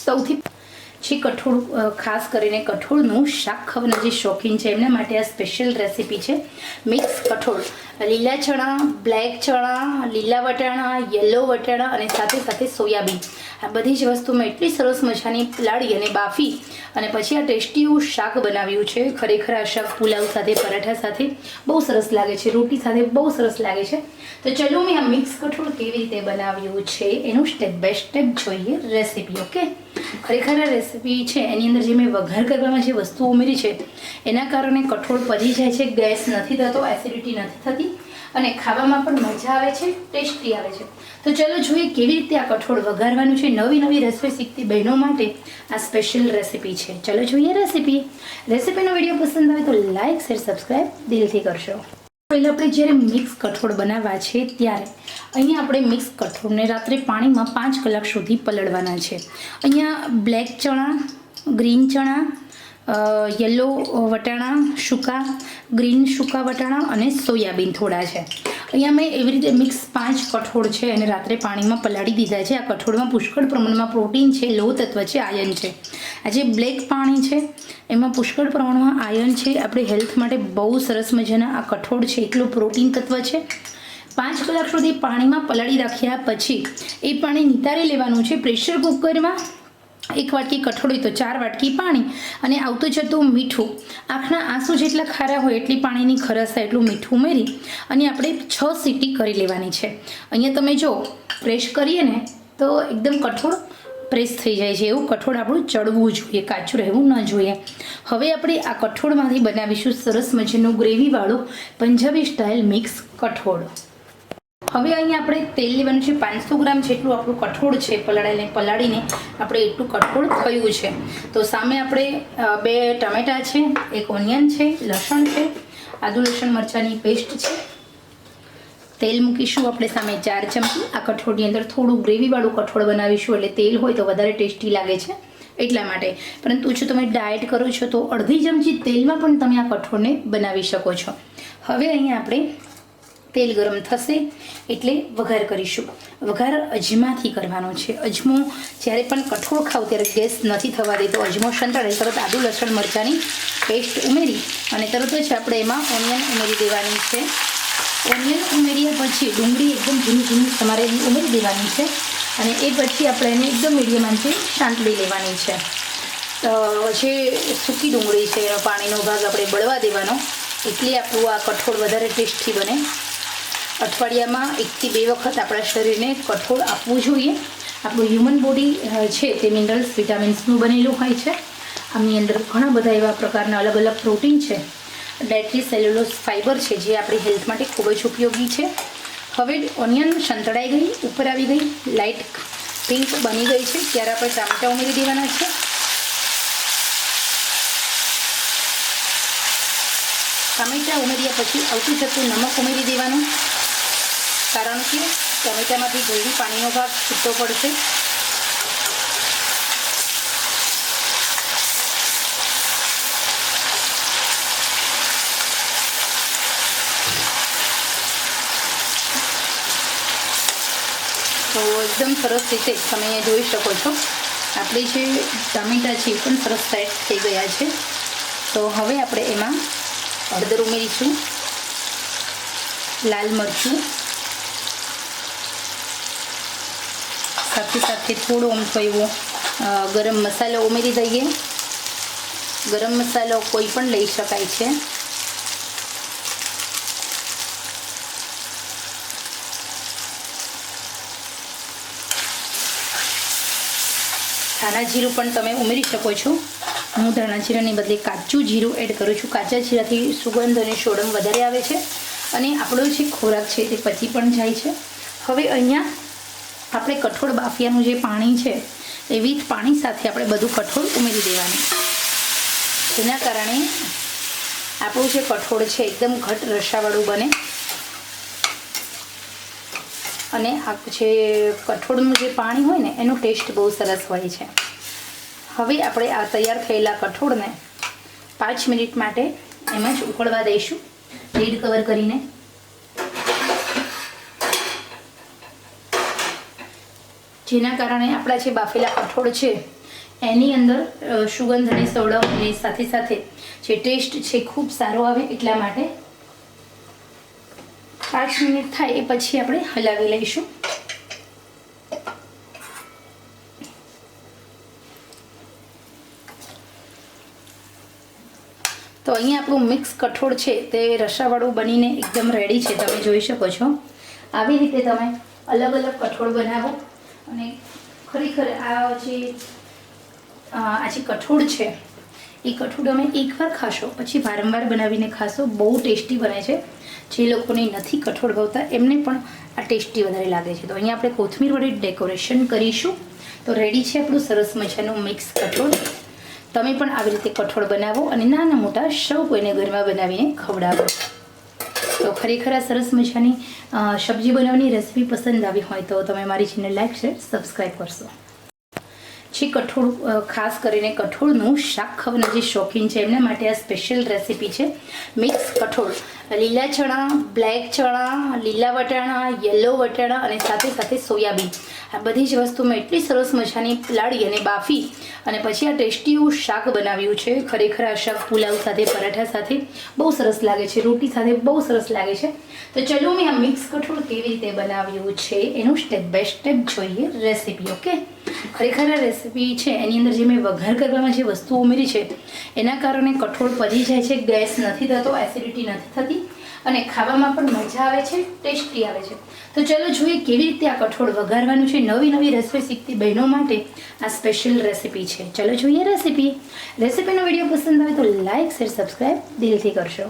સૌથી જે કઠોળ ખાસ કરીને કઠોળનું શાક ખાવાના જે શોખીન છે એમના માટે આ સ્પેશિયલ રેસીપી છે મિક્સ કઠોળ. લીલા ચણા, બ્લેક ચણા, લીલા વટાણા, યલો વટાણા અને સાથે સાથે સોયાબીન, આ બધી જ વસ્તુમાં એટલી સરસ મજાની પલાળી અને બાફી અને પછી આ ટેસ્ટી એવું શાક બનાવ્યું છે. ખરેખર આ શાક પુલાવ સાથે, પરાઠા સાથે બહુ સરસ લાગે છે, રોટી સાથે બહુ સરસ લાગે છે. તો ચલો મેં આ મિક્સ કઠોળ કેવી રીતે બનાવ્યું છે એનું સ્ટેપ બાય સ્ટેપ જોઈએ રેસીપી. ઓકે, ખરેખર આ રેસીપી છે એની અંદર જે મેં વઘાર કરવામાં જે વસ્તુઓ ઉમેરી છે એના કારણે કઠોળ પચી જાય છે, ગેસ નથી થતો, એસિડિટી નથી થતી અને ખાવામાં પણ મજા આવે છે, ટેસ્ટી આવે છે. તો ચલો જોઈએ કેવી રીતે આ કઠોળ વઘારવાનું છે. નવી નવી રેસીપી શીખતી બહેનો માટે આ સ્પેશિયલ રેસીપી છે. ચલો જોઈએ રેસીપીનો વિડીયો પસંદ આવે તો લાઇક, શેર, સબસ્ક્રાઈબ દિલથી કરશો. પહેલાં આપણે જ્યારે મિક્સ કઠોળ બનાવવા છે ત્યારે અહીંયા આપણે મિક્સ કઠોળને રાત્રે પાણીમાં 5 કલાક સુધી પલળવાના છે. અહીંયા બ્લેક ચણા, ગ્રીન ચણા, યલો વટાણા સૂકા, ગ્રીન સૂકા વટાણા અને સોયાબીન થોડા છે. અહીંયા મેં એવી રીતે મિક્સ 5 કઠોળ છે અને રાત્રે પાણીમાં પલાળી દીધા છે. આ કઠોળમાં પુષ્કળ પ્રમાણમાં પ્રોટીન છે, લોહ તત્વ છે, આયર્ન છે. આ જે બ્લેક પાણી છે એમાં પુષ્કળ પ્રમાણમાં આયર્ન છે. આપણી હેલ્થ માટે બહુ સરસ મજાના આ કઠોળ છે, એટલું પ્રોટીન તત્વ છે. 5 કલાક સુધી પાણીમાં પલાળી રાખ્યા પછી એ પાણી નિતારી લેવાનું છે. પ્રેશર કુકરમાં 1 વાટકી કઠોળ હોય તો 4 વાટકી પાણી અને આવતું જતું મીઠું, આંખના આંસુ જેટલા ખારા હોય એટલી પાણીની ખરસ થાય એટલું મીઠું ઉમેરી અને આપણે 6 સીટી કરી લેવાની છે. અહીંયા તમે જો પ્રેસ કરીએ ને તો એકદમ કઠોળ પ્રેસ થઈ જાય છે. એવું કઠોળ આપણું ચડવું જોઈએ, કાચું રહેવું ન જોઈએ. હવે આપણે આ કઠોળમાંથી બનાવીશું સરસ મજાનું ગ્રેવીવાળું પંજાબી સ્ટાઇલ મિક્સ કઠોળ. હવે અહીંયા આપણે તેલ લેવાનું છે. 500 ગ્રામ જેટલું આપણું કઠોળ છે, પલાળીને આપણે એટલું કઠોળ થયું છે. તો સામે આપણે 2 ટમેટા છે, 1 ઓનિયન છે, લસણ છે, આદુ લસણ મરચાંની પેસ્ટ છે. તેલ મૂકીશું આપણે સામે 4 ચમચી. આ કઠોળની અંદર થોડું ગ્રેવીવાળું કઠોળ બનાવીશું એટલે તેલ હોય તો વધારે ટેસ્ટી લાગે છે એટલા માટે. પરંતુ જો તમે ડાયટ કરો છો તો અડધી ચમચી તેલમાં પણ તમે આ કઠોળને બનાવી શકો છો. હવે અહીંયા આપણે તેલ ગરમ થશે એટલે વઘાર કરીશું. વઘાર અજમાથી કરવાનો છે. અજમો જ્યારે પણ કઠોળ ખાવ ત્યારે ગેસ નથી થવા દેતો. અજમો સંતળાય તરત આદુ લસણ મરચાંની પેસ્ટ ઉમેરી અને તરત જ આપણે એમાં ઓનિયન ઉમેરી દેવાની છે. ઓનિયન ઉમેર્યા પછી ડુંગળી એકદમ ઝીણી તમારે ઉમેરી દેવાની છે અને એ પછી આપણે એને એકદમ મીડિયમ આંચે સાંતળી લેવાની છે. તો જે સૂકી ડુંગળી છે એનો પાણીનો ભાગ આપણે બળવા દેવાનો એટલે આપણું આ કઠોળ વધારે ટેસ્ટી બને. અઠવાડિયામાં 1 થી 2 વખત આપણા શરીરને કઠોળ આપવું જોઈએ. આપણું હ્યુમન બોડી છે તે મિનરલ્સ, વિટામિન્સનું બનેલું હોય છે. આની અંદર ઘણા બધા એવા પ્રકારના અલગ અલગ પ્રોટીન છે, ડાયટરી સેલ્યુલોઝ ફાઇબર છે જે આપણી હેલ્થ માટે ખૂબ જ ઉપયોગી છે. હવે ઓનિયન સંતળાઈ ગઈ, ઉપર આવી ગઈ, લાઇટ પિંક બની ગઈ છે ત્યારે આપણે ટામેટાં ઉમેરી દેવાના છે. ટામેટાં ઉમેર્યા પછી આવતું જતું નમક ઉમેરી દેવાનું, કારણ કે ટમેટામાંથી જલ્દી પાણીનો ભાગ છૂટો પડશે. તો એકદમ સરસ રીતે તમે અહીંયા જોઈ શકો છો આપણી જે ટામેટાં છે એ પણ સરસ સેટ થઈ ગયા છે. તો હવે આપણે એમાં હળદર ઉમેરીશું, લાલ મરચું, સાથે સાથે થોડો અમથો એવો ગરમ મસાલો ઉમેરી દઈએ. ગરમ મસાલો કોઈ પણ લઈ શકાય છે. ધાણા જીરું પણ તમે ઉમેરી શકો છો. હું ધાણા જીરાની બદલે કાચું જીરું એડ કરું છું. કાચા જીરાથી સુગંધ અને સોડમ વધારે આવે છે અને આપણો જે ખોરાક છે તે પચી પણ જાય છે. હવે અહીંયા આપણે કઠોળ બાફિયાનું જે પાણી છે એ વિથ પાણી સાથે આપણે બધું કઠોળ ઉમેરી દેવાનું, જેના કારણે આપણું જે કઠોળ છે એકદમ ઘટ રસાવાળું બને અને આ જે કઠોળનું જે પાણી હોય ને એનો ટેસ્ટ બહુ સરસ હોય છે. હવે આપણે આ તૈયાર થયેલા કઠોળને 5 મિનિટ માટે એમ જ ઉકળવા દઈશું લીડ કવર કરીને. જેના કારણે આપણા જે બાફેલા કઠોળ છે એની અંદર સુગંધ અને સોડમ અને સાથે સાથે જે ટેસ્ટ છે ખૂબ સારો આવે એટલા માટે 5 મિનિટ થાય એ પછી આપણે હલાવી લઈશું. તો અહીંયા આપણું મિક્સ કઠોળ છે તે રસાવાળું બનીને એકદમ રેડી છે. તમે જોઈ શકો છો આવી રીતે તમે અલગ અલગ કઠોળ બનાવો અને ખરેખર આ જે કઠોળ છે એ કઠોળ તમે એકવાર ખાશો પછી વારંવાર બનાવીને ખાશો. બહુ ટેસ્ટી બને છે. જે લોકોને નથી કઠોળ ભાવતા એમને પણ આ ટેસ્ટી વધારે લાગે છે. તો અહીંયા આપણે કોથમીર વડે ડેકોરેશન કરીશું. તો રેડી છે આપણું સરસ મજાનું મિક્સ કઠોળ. તમે પણ આવી રીતે કઠોળ બનાવો અને નાના મોટા સૌ કોઈને ઘરમાં બનાવીને ખવડાવો. તો ખરેખર આ સરસ મજાની સબ્જી બનાવવાની રેસીપી પસંદ આવી હોય તો તમે મારી ચેનલ લાઈક શેર સબસ્ક્રાઈબ કરશો. જે કઠોળ ખાસ કરીને કઠોળનું શાક ખાવાના જે શોખીન છે એમના માટે આ સ્પેશિયલ રેસીપી છે. મિક્સ કઠોળ, લીલા ચણા, બ્લેક ચણા, લીલા વટાણા, યલો વટાણા અને સાથે સાથે સોયાબીન, આ બધી જ વસ્તુ મેં એટલી સરસ મજાની લાડી અને બાફી અને પછી આ ટેસ્ટી એવું શાક બનાવ્યું છે. ખરેખર આ શાક પુલાવ સાથે, પરાઠા સાથે બહુ સરસ લાગે છે, રોટી સાથે બહુ સરસ લાગે છે. તો ચલો મેં આ મિક્સ કઠોળ કેવી રીતે બનાવ્યું છે એનું સ્ટેપ બાય સ્ટેપ જોઈએ રેસીપી. ઓકે, ખરેખર આ રેસીપી છે એની અંદર જે મેં વઘાર કરવામાં જે વસ્તુઓ ઉમેરી છે એના કારણે કઠોળ પચી જાય છે, ગેસ નથી થતો, એસિડિટી નથી થતી અને ખાવામાં પણ મજા આવે છે, ટેસ્ટી આવે છે. તો ચલો જોઈએ કેવી રીતે આ કઠોળ વઘારવાનું છે. નવી નવી રેસીપી શીખતી બહેનો માટે આ સ્પેશિયલ રેસીપી છે. ચલો જોઈએ રેસીપીનો વિડીયો પસંદ આવે તો લાઈક શેર સબસ્ક્રાઈબ દિલથી કરશો.